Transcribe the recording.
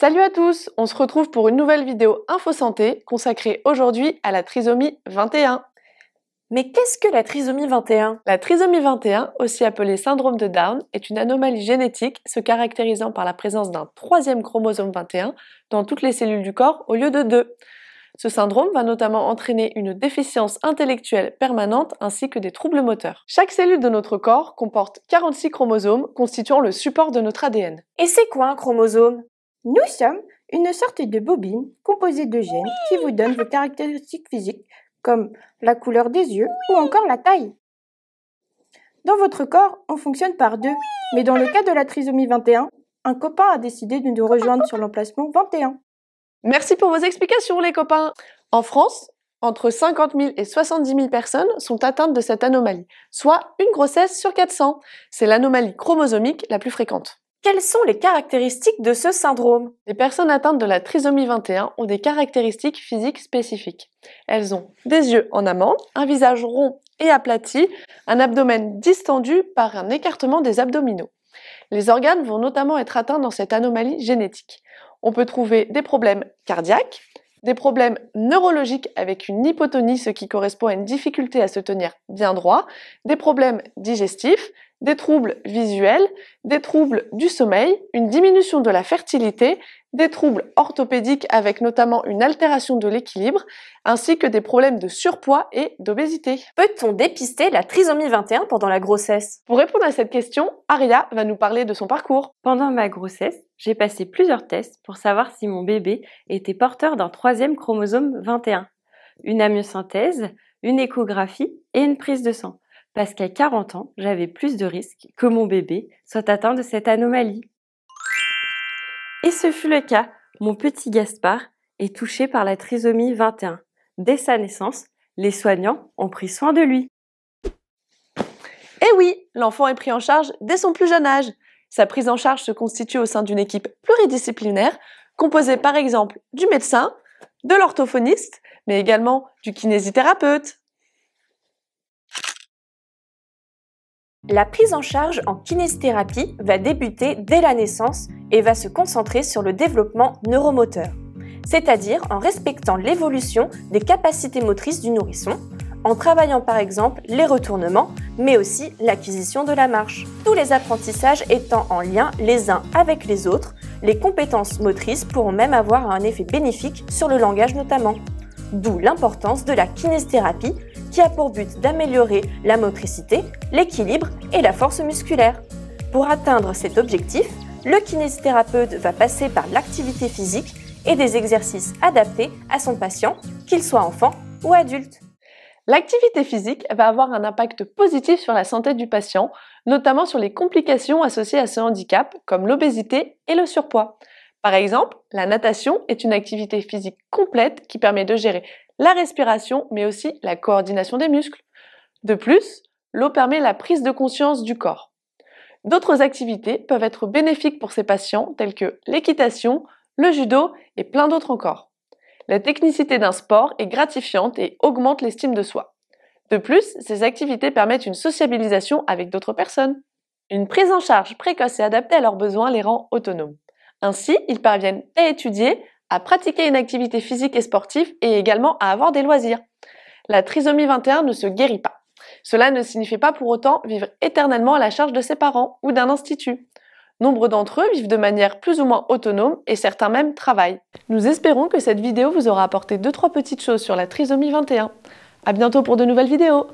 Salut à tous, on se retrouve pour une nouvelle vidéo Info Santé consacrée aujourd'hui à la trisomie 21. Mais qu'est-ce que la trisomie 21? La trisomie 21, aussi appelée syndrome de Down, est une anomalie génétique se caractérisant par la présence d'un troisième chromosome 21 dans toutes les cellules du corps au lieu de 2. Ce syndrome va notamment entraîner une déficience intellectuelle permanente ainsi que des troubles moteurs. Chaque cellule de notre corps comporte 46 chromosomes constituant le support de notre ADN. Et c'est quoi un chromosome? Nous sommes une sorte de bobine composée de gènes qui vous donnent vos caractéristiques physiques, comme la couleur des yeux ou encore la taille. Dans votre corps, on fonctionne par 2, mais dans le cas de la trisomie 21, un copain a décidé de nous rejoindre sur l'emplacement 21. Merci pour vos explications les copains. En France, entre 50 000 et 70 000 personnes sont atteintes de cette anomalie, soit une grossesse sur 400. C'est l'anomalie chromosomique la plus fréquente. Quelles sont les caractéristiques de ce syndrome? Les personnes atteintes de la trisomie 21 ont des caractéristiques physiques spécifiques. Elles ont des yeux en amande, un visage rond et aplati, un abdomen distendu par un écartement des abdominaux. Les organes vont notamment être atteints dans cette anomalie génétique. On peut trouver des problèmes cardiaques, des problèmes neurologiques avec une hypotonie, ce qui correspond à une difficulté à se tenir bien droit, des problèmes digestifs, des troubles visuels, des troubles du sommeil, une diminution de la fertilité, des troubles orthopédiques avec notamment une altération de l'équilibre, ainsi que des problèmes de surpoids et d'obésité. Peut-on dépister la trisomie 21 pendant la grossesse? Pour répondre à cette question, Aria va nous parler de son parcours. Pendant ma grossesse, j'ai passé plusieurs tests pour savoir si mon bébé était porteur d'un troisième chromosome 21, une amniosynthèse, une échographie et une prise de sang. Parce qu'à 40 ans, j'avais plus de risques que mon bébé soit atteint de cette anomalie. Et ce fut le cas. Mon petit Gaspard est touché par la trisomie 21. Dès sa naissance, les soignants ont pris soin de lui. Eh oui, l'enfant est pris en charge dès son plus jeune âge. Sa prise en charge se constitue au sein d'une équipe pluridisciplinaire, composée par exemple du médecin, de l'orthophoniste, mais également du kinésithérapeute. La prise en charge en kinésithérapie va débuter dès la naissance et va se concentrer sur le développement neuromoteur, c'est-à-dire en respectant l'évolution des capacités motrices du nourrisson, en travaillant par exemple les retournements, mais aussi l'acquisition de la marche. Tous les apprentissages étant en lien les uns avec les autres, les compétences motrices pourront même avoir un effet bénéfique sur le langage notamment. D'où l'importance de la kinésithérapie qui a pour but d'améliorer la motricité, l'équilibre et la force musculaire. Pour atteindre cet objectif, le kinésithérapeute va passer par l'activité physique et des exercices adaptés à son patient, qu'il soit enfant ou adulte. L'activité physique va avoir un impact positif sur la santé du patient, notamment sur les complications associées à ce handicap, comme l'obésité et le surpoids. Par exemple, la natation est une activité physique complète qui permet de gérer la respiration, mais aussi la coordination des muscles. De plus, l'eau permet la prise de conscience du corps. D'autres activités peuvent être bénéfiques pour ces patients, telles que l'équitation, le judo et plein d'autres encore. La technicité d'un sport est gratifiante et augmente l'estime de soi. De plus, ces activités permettent une sociabilisation avec d'autres personnes. Une prise en charge précoce et adaptée à leurs besoins les rend autonomes. Ainsi, ils parviennent à étudier, à pratiquer une activité physique et sportive et également à avoir des loisirs. La trisomie 21 ne se guérit pas. Cela ne signifie pas pour autant vivre éternellement à la charge de ses parents ou d'un institut. Nombre d'entre eux vivent de manière plus ou moins autonome et certains même travaillent. Nous espérons que cette vidéo vous aura apporté 2-3 petites choses sur la trisomie 21. À bientôt pour de nouvelles vidéos.